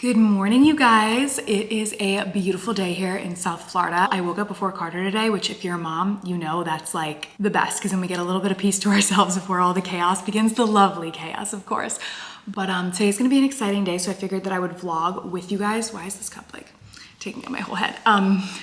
Good morning, you guys. It is a beautiful day here in South Florida. I woke up before Carter today, which if you're a mom, you know that's like the best because then we get a little bit of peace to ourselves before all the chaos begins, the lovely chaos, of course. But today's gonna be an exciting day, so I figured that I would vlog with you guys. Why is this cup like taking up my whole head?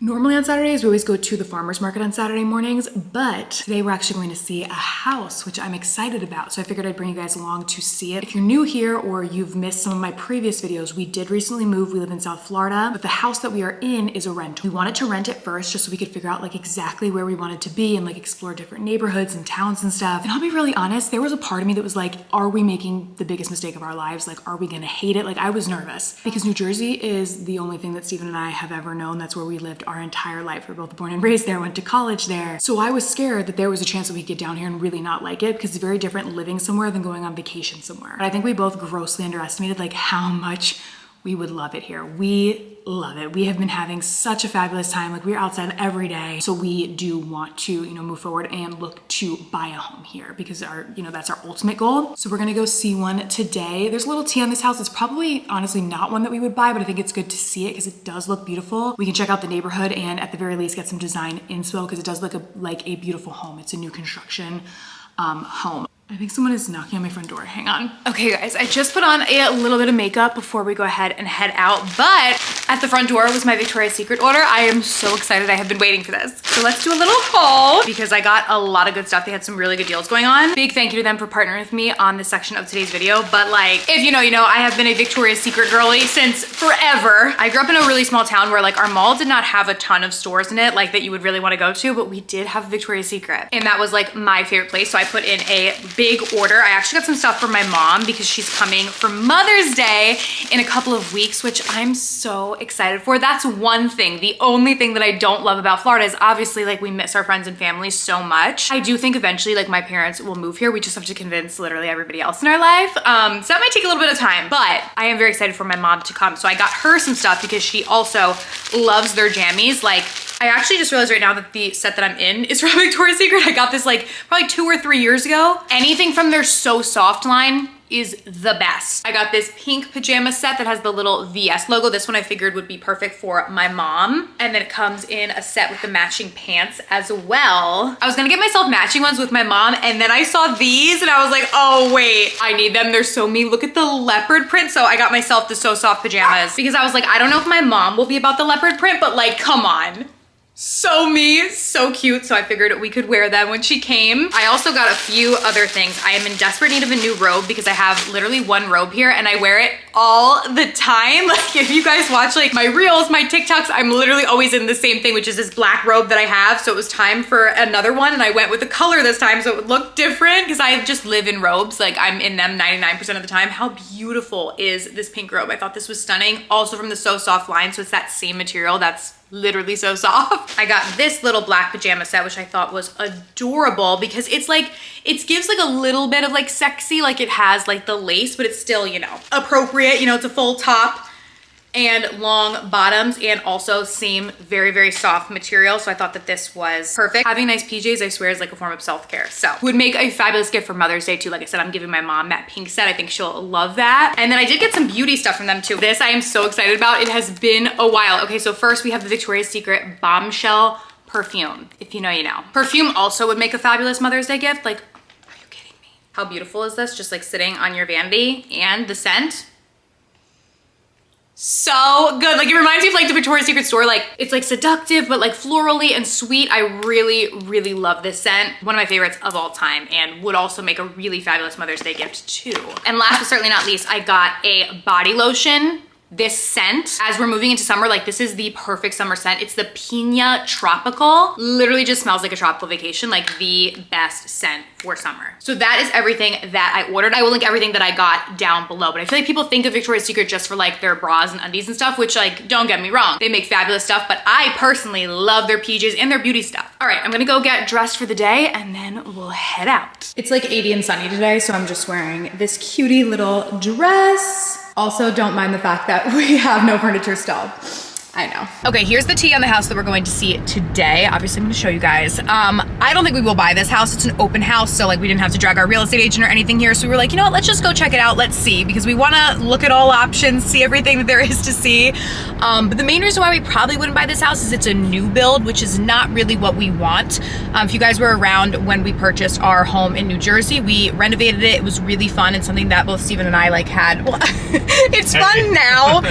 Normally on Saturdays, we always go to the farmer's market on Saturday mornings, but today we're actually going to see a house, which I'm excited about. So I figured I'd bring you guys along to see it. If you're new here or you've missed some of my previous videos, we did recently move. We live in South Florida, but the house that we are in is a rental. We wanted to rent it first just so we could figure out like exactly where we wanted to be and like explore different neighborhoods and towns and stuff. And I'll be really honest, there was a part of me that was like, are we making the biggest mistake of our lives? Like, are we gonna hate it? Like, I was nervous because New Jersey is the only thing that Steven and I have ever known. That's where we lived our entire life. We're both born and raised there, went to college there. So I was scared that there was a chance that we'd get down here and really not like it because it's very different living somewhere than going on vacation somewhere. But I think we both grossly underestimated like how much we would love it here. We love it. We have been having such a fabulous time. Like, we're outside every day. So we do want to, move forward and look to buy a home here because that's our ultimate goal. So we're gonna go see one today. There's a little tea on this house. It's probably honestly not one that we would buy, but I think it's good to see it because it does look beautiful. We can check out the neighborhood and at the very least get some design inspo because it does look like a beautiful home. It's a new construction home. I think someone is knocking on my front door. Hang on. Okay, guys, I just put on a little bit of makeup before we go ahead and head out, but at the front door was my Victoria's Secret order. I am so excited. I have been waiting for this. So let's do a little haul because I got a lot of good stuff. They had some really good deals going on. Big thank you to them for partnering with me on this section of today's video. But like, if you know, I have been a Victoria's Secret girly since forever. I grew up in a really small town where like our mall did not have a ton of stores in it like that you would really want to go to, but we did have Victoria's Secret. And that was like my favorite place. So I put in a big order. I actually got some stuff for my mom because she's coming for Mother's Day in a couple of weeks, which I'm so excited for. That's one thing. The only thing that I don't love about Florida is obviously like we miss our friends and family so much. I do think eventually like my parents will move here. We just have to convince literally everybody else in our life. So that might take a little bit of time, but I am very excited for my mom to come. So I got her some stuff because she also loves their jammies. Like, I actually just realized right now that the set that I'm in is from Victoria's Secret. I got this like probably 2 or 3 years ago. Anything from their So Soft line is the best. I got this pink pajama set that has the little VS logo. This one I figured would be perfect for my mom. And then it comes in a set with the matching pants as well. I was gonna get myself matching ones with my mom and then I saw these and I was like, oh wait, I need them. They're so me. Look at the leopard print. So I got myself the So Soft pajamas because I was like, I don't know if my mom will be about the leopard print, but like, come on. So me, so cute. So I figured we could wear them when she came. I also got a few other things. I am in desperate need of a new robe because I have literally one robe here and I wear it all the time. Like, if you guys watch like my reels, my TikToks, I'm literally always in the same thing, which is this black robe that I have. So it was time for another one and I went with the color this time so it would look different because I just live in robes. Like, I'm in them 99% of the time. How beautiful is this pink robe? I thought this was stunning. Also from the So Soft line. So it's that same material that's literally so soft. I got this little black pajama set, which I thought was adorable because it's like, it gives like a little bit of like sexy, like it has like the lace, but it's still, appropriate. It's a full top and long bottoms and also same very, very soft material. So I thought that this was perfect. Having nice PJs, I swear, is like a form of self-care. So would make a fabulous gift for Mother's Day too. Like I said, I'm giving my mom that pink set. I think she'll love that. And then I did get some beauty stuff from them too. This I am so excited about. It has been a while. Okay, so first we have the Victoria's Secret Bombshell perfume. If you know, you know. Perfume also would make a fabulous Mother's Day gift. Like, are you kidding me? How beautiful is this? Just like sitting on your vanity, and the scent. So good. Like, it reminds me of like the Victoria's Secret store. Like, it's like seductive, but like florally and sweet. I really, really love this scent. One of my favorites of all time and would also make a really fabulous Mother's Day gift too. And last but certainly not least, I got a body lotion. This scent, as we're moving into summer, like this is the perfect summer scent. It's the Pina Tropical. Literally just smells like a tropical vacation, like the best scent for summer. So that is everything that I ordered. I will link everything that I got down below, but I feel like people think of Victoria's Secret just for like their bras and undies and stuff, which like, don't get me wrong, they make fabulous stuff, but I personally love their PJs and their beauty stuff. All right, I'm gonna go get dressed for the day and then we'll head out. It's like 80 and sunny today, so I'm just wearing this cutie little dress. Also, don't mind the fact that we have no furniture still. I know. Okay, here's the tea on the house that we're going to see today. Obviously, I'm gonna show you guys. I don't think we will buy this house. It's an open house, so like we didn't have to drag our real estate agent or anything here. So we were like, you know what, let's just go check it out. Let's see, because we wanna look at all options, see everything that there is to see. But the main reason why we probably wouldn't buy this house is it's a new build, which is not really what we want. If you guys were around when we purchased our home in New Jersey, we renovated it. It was really fun and something that both Steven and I like had. Well, it's fun now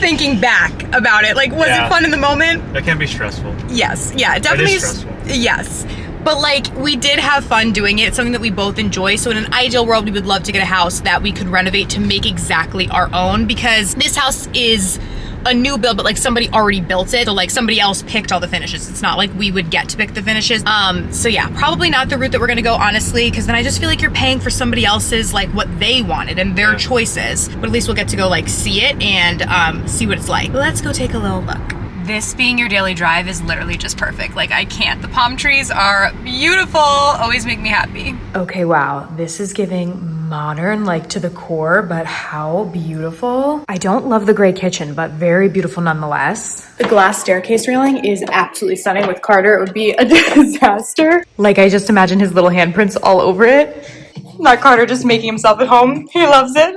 thinking back about it. Like, was it fun in the moment? That can be stressful. Yes, yeah, it definitely is stressful. Yes. But like, we did have fun doing it. It's something that we both enjoy. So in an ideal world, we would love to get a house that we could renovate to make exactly our own, because this house is a new build, but like somebody already built it. So like somebody else picked all the finishes. It's not like we would get to pick the finishes. So yeah, probably not the route that we're gonna go, honestly, because then I just feel like you're paying for somebody else's, like what they wanted and their choices. But at least we'll get to go like see it and see what it's like. Let's go take a little look. This being your daily drive is literally just perfect. Like, I can't. The palm trees are beautiful. Always make me happy. Okay, wow. This is giving modern, like to the core, but how beautiful. I don't love the gray kitchen, but very beautiful nonetheless. The glass staircase railing is absolutely stunning. With Carter, it would be a disaster. Like, I just imagine his little handprints all over it. Not Carter just making himself at home. He loves it.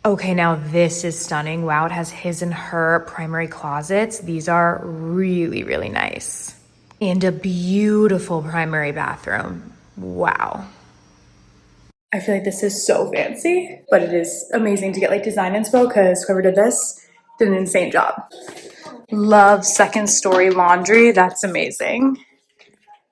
Okay, now this is stunning. Wow, it has his and her primary closets. These are really, really nice. And a beautiful primary bathroom. Wow. I feel like this is so fancy, but it is amazing to get like design inspo because whoever did this did an insane job. Love second story laundry. That's amazing.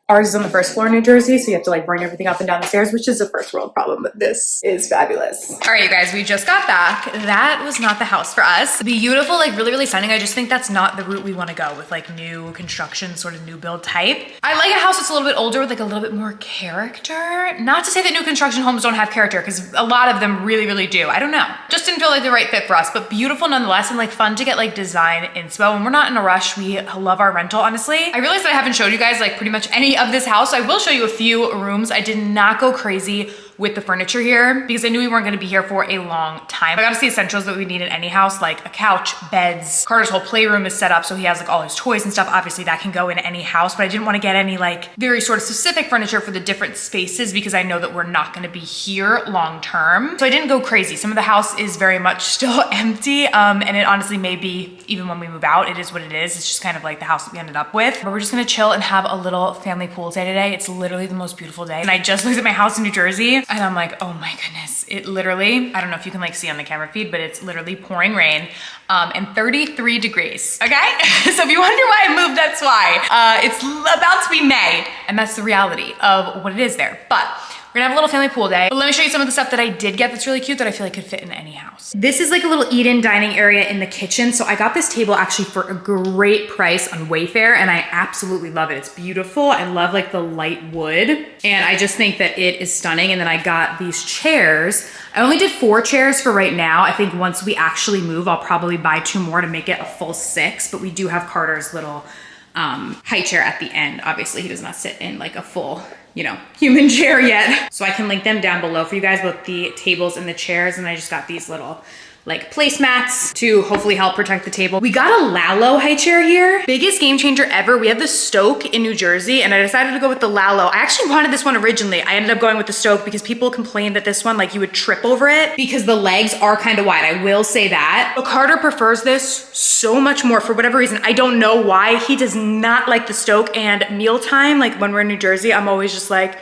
Ours is on the first floor in New Jersey, so you have to like bring everything up and down the stairs, which is a first world problem, but this is fabulous. All right, you guys, we just got back. That was not the house for us. Beautiful, like really, really stunning. I just think that's not the route we want to go with like new construction, sort of new build type. I like a house that's a little bit older with like a little bit more character. Not to say that new construction homes don't have character, because a lot of them really, really do. I don't know. Just didn't feel like the right fit for us, but beautiful nonetheless, and like fun to get like design inspo. And we're not in a rush. We love our rental, honestly. I realized that I haven't showed you guys like pretty much any of this house. I will show you a few rooms. I did not go crazy with the furniture here because I knew we weren't gonna be here for a long time. I got to see essentials that we need in any house, like a couch, beds. Carter's whole playroom is set up, so he has like all his toys and stuff. Obviously that can go in any house, but I didn't want to get any like very sort of specific furniture for the different spaces because I know that we're not gonna be here long term. So I didn't go crazy. Some of the house is very much still empty, and it honestly may be, even when we move out, it is what it is. It's just kind of like the house that we ended up with. But we're just gonna chill and have a little family pool day today. It's literally the most beautiful day. And I just looked at my house in New Jersey and I'm like, oh my goodness. It literally, I don't know if you can like see on the camera feed, but it's literally pouring rain and 33 degrees, okay? So if you wonder why I moved, that's why. It's about to be May, and that's the reality of what it is there. But we're gonna have a little family pool day. But let me show you some of the stuff that I did get that's really cute that I feel like could fit in any house. This is like a little eat-in dining area in the kitchen. So I got this table actually for a great price on Wayfair, and I absolutely love it. It's beautiful. I love like the light wood, and I just think that it is stunning. And then I got these chairs. I only did 4 chairs for right now. I think once we actually move, I'll probably buy 2 more to make it a full 6, but we do have Carter's little high chair at the end. Obviously he does not sit in like a full, you know, human chair yet. So I can link them down below for you guys, both the tables and the chairs. And I just got these little like placemats to hopefully help protect the table. We got a Lalo high chair here. Biggest game changer ever. We have the Stoke in New Jersey and I decided to go with the Lalo. I actually wanted this one originally. I ended up going with the Stoke because people complained that this one, like you would trip over it because the legs are kind of wide. I will say that. But Carter prefers this so much more for whatever reason. I don't know why. He does not like the Stoke, and mealtime, like when we're in New Jersey, I'm always just like,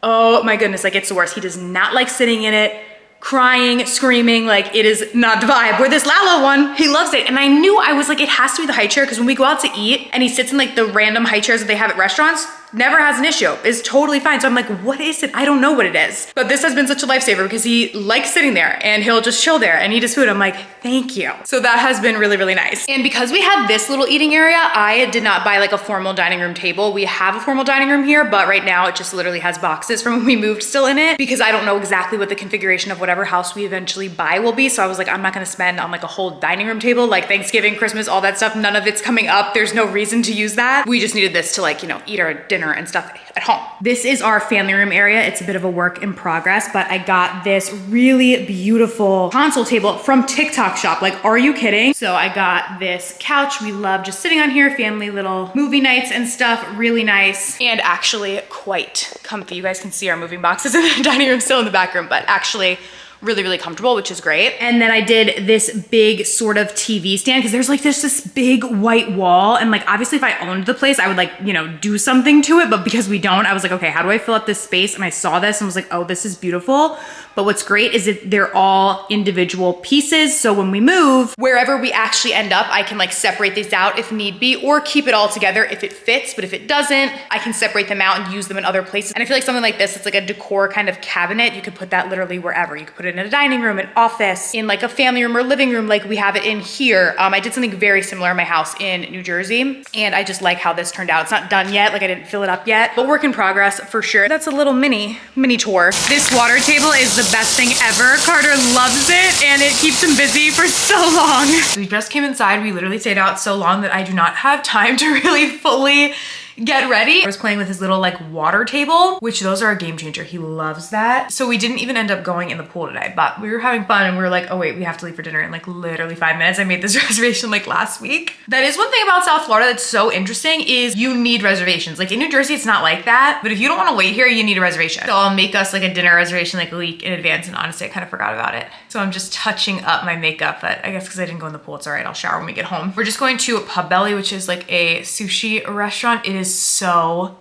oh my goodness, like it's the worst. He does not like sitting in it, crying, screaming, like it is not the vibe. Where this Lalo one, he loves it. And I knew, I was like, it has to be the high chair, because when we go out to eat and he sits in like the random high chairs that they have at restaurants, never has an issue. It's totally fine. So I'm like, what is it? I don't know what it is. But this has been such a lifesaver because he likes sitting there and he'll just chill there and eat his food. I'm like, thank you. So that has been really, really nice. And because we have this little eating area, I did not buy like a formal dining room table. We have a formal dining room here, but right now it just literally has boxes from when we moved still in it, because I don't know exactly what the configuration of whatever house we eventually buy will be. So I was like, I'm not gonna spend on like a whole dining room table, like Thanksgiving, Christmas, all that stuff. None of it's coming up. There's no reason to use that. We just needed this to like, you know, eat our dinner dinner and stuff at home. This is our family room area. It's a bit of a work in progress, but I got this really beautiful console table from TikTok shop. Like, are you kidding? So I got this couch. We love just sitting on here, family little movie nights and stuff, really nice. And actually quite comfy. You guys can see our moving boxes in the dining room, still in the back room, but actually really, really comfortable, which is great. And then I did this big sort of TV stand because there's like this big white wall. And like, obviously if I owned the place, I would like, you know, do something to it. But because we don't, I was like, okay, how do I fill up this space? And I saw this and was like, oh, this is beautiful. But what's great is that they're all individual pieces. So when we move, wherever we actually end up, I can like separate these out if need be, or keep it all together if it fits. But if it doesn't, I can separate them out and use them in other places. And I feel like something like this, it's like a decor kind of cabinet. You could put that literally wherever. You could put it in a dining room, an office, in like a family room or living room like we have it in here. I did something very similar in my house in New Jersey, and I just like how this turned out. It's not done yet, like I didn't fill it up yet, but work in progress for sure. That's a little mini tour. This water table is the best thing ever. Carter loves it, and it keeps him busy for so long. We just came inside. We literally stayed out so long that I do not have time to really fully get ready. I was playing with his little like water table, which those are a game changer. He loves that. So we didn't even end up going in the pool today, but we were having fun and we were like, oh wait, we have to leave for dinner in like literally 5 minutes. I made this reservation like last week. That is one thing about South Florida that's so interesting is you need reservations. Like in New Jersey, it's not like that, but if you don't want to wait here, you need a reservation. So I'll make us like a dinner reservation like a week in advance, and honestly, I kind of forgot about it. So I'm just touching up my makeup, but I guess because I didn't go in the pool, it's all right. I'll shower when we get home. We're just going to Pub Belly, which is like a sushi restaurant. It is so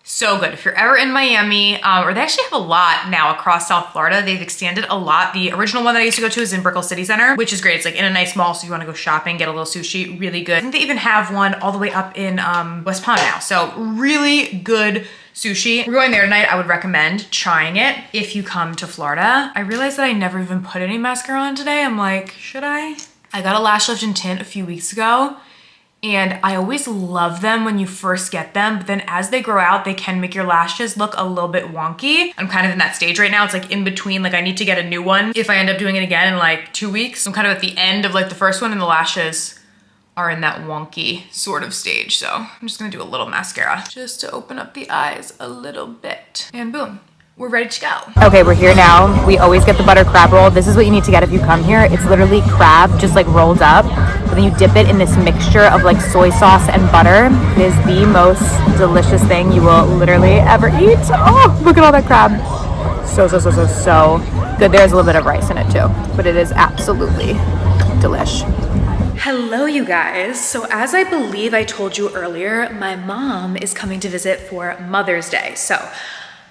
good. If you're ever in Miami, or they actually have a lot now across South Florida, they've expanded a lot. The original one that I used to go to is in Brickell City Center, which is great. It's like in a nice mall, so you want to go shopping, get a little sushi, really good. I think they even have one all the way up in West Palm now, so really good sushi. We're going there tonight. I would recommend trying it if you come to Florida. I realized that I never even put any mascara on today. I'm like, should I? I got a lash lift and tint a few weeks ago, and I always love them when you first get them, but then as they grow out, they can make your lashes look a little bit wonky. I'm kind of in that stage right now. It's like in between, like I need to get a new one if I end up doing it again in like 2 weeks. I'm kind of at the end of like the first one, and the lashes are in that wonky sort of stage. So I'm just gonna do a little mascara just to open up the eyes a little bit, and boom. We're ready to go. Okay, we're here now. We always get the butter crab roll. This is what you need to get if you come here. It's literally crab just like rolled up, but then you dip it in this mixture of like soy sauce and butter. It is the most delicious thing you will literally ever eat. Oh, look at all that crab. So good. There's a little bit of rice in it too, but it is absolutely delish. Hello, you guys. So as I believe I told you earlier, my mom is coming to visit for Mother's Day. So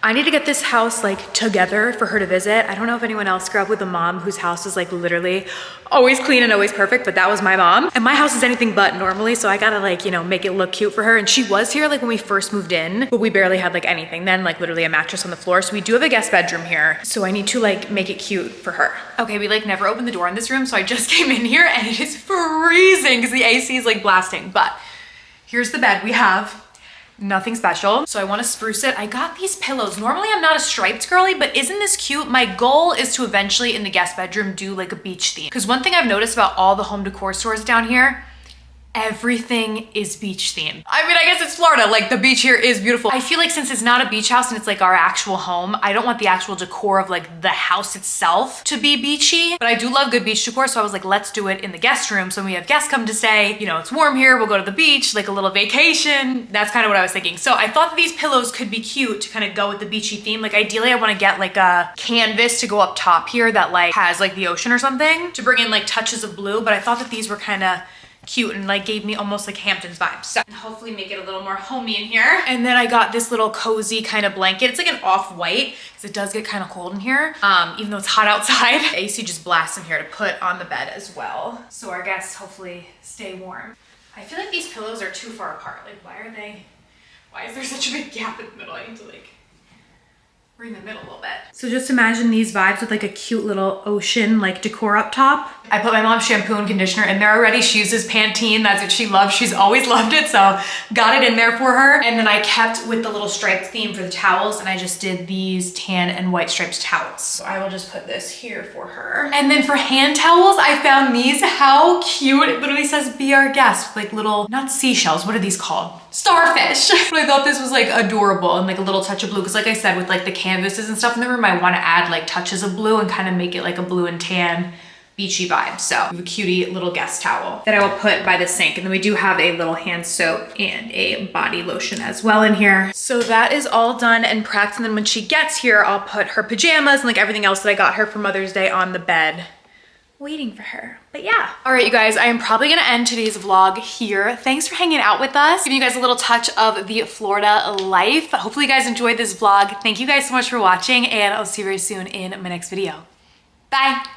I need to get this house like together for her to visit. I don't know if anyone else grew up with a mom whose house was like literally always clean and always perfect, but that was my mom. And my house is anything but normally, so I gotta like, you know, make it look cute for her. And she was here like when we first moved in, but we barely had like anything then, like literally a mattress on the floor. So we do have a guest bedroom here. So I need to like make it cute for her. Okay, we like never opened the door in this room, so I just came in here and it is freezing because the AC is like blasting. But here's the bed we have. Nothing special. So I want to spruce it. I got these pillows. Normally I'm not a striped girly, but isn't this cute? My goal is to eventually in the guest bedroom do like a beach theme. Because one thing I've noticed about all the home decor stores down here, everything is beach themed. I mean, I guess it's Florida, like the beach here is beautiful. I feel like since it's not a beach house and it's like our actual home, I don't want the actual decor of like the house itself to be beachy, but I do love good beach decor. So I was like, let's do it in the guest room. So when we have guests come to stay, you know, it's warm here, we'll go to the beach, like a little vacation. That's kind of what I was thinking. So I thought that these pillows could be cute to kind of go with the beachy theme. Like ideally I want to get like a canvas to go up top here that like has like the ocean or something to bring in like touches of blue, but I thought that these were kind of cute and like gave me almost like Hamptons vibes. So hopefully make it a little more homey in here. And then I got this little cozy kind of blanket. It's like an off-white because it does get kind of cold in here, even though it's hot outside. AC just blasts in here to put on the bed as well. So our guests hopefully stay warm. I feel like these pillows are too far apart. Like why is there such a big gap in the middle? I need to like, we're in the middle a little bit. So just imagine these vibes with like a cute little ocean like decor up top. I put my mom's shampoo and conditioner in there already. She uses Pantene, that's what she loves. She's always loved it, so got it in there for her. And then I kept with the little striped theme for the towels, and I just did these tan and white striped towels. So I will just put this here for her. And then for hand towels, I found these. How cute. It literally says, be our guest, like little, not seashells, what are these called? starfish. But I thought this was like adorable and like a little touch of blue because like I said, with like the canvases and stuff in the room, I want to add like touches of blue and kind of make it like a blue and tan beachy vibe. So we have a cutie little guest towel that I will put by the sink. And then we do have a little hand soap and a body lotion as well in here. So that is all done and prepped. And then when she gets here, I'll put her pajamas and like everything else that I got her for Mother's Day on the bed, waiting for her. But yeah. All right, you guys, I am probably gonna end today's vlog here. Thanks for hanging out with us. Giving you guys a little touch of the Florida life. Hopefully you guys enjoyed this vlog. Thank you guys so much for watching and I'll see you very soon in my next video. Bye.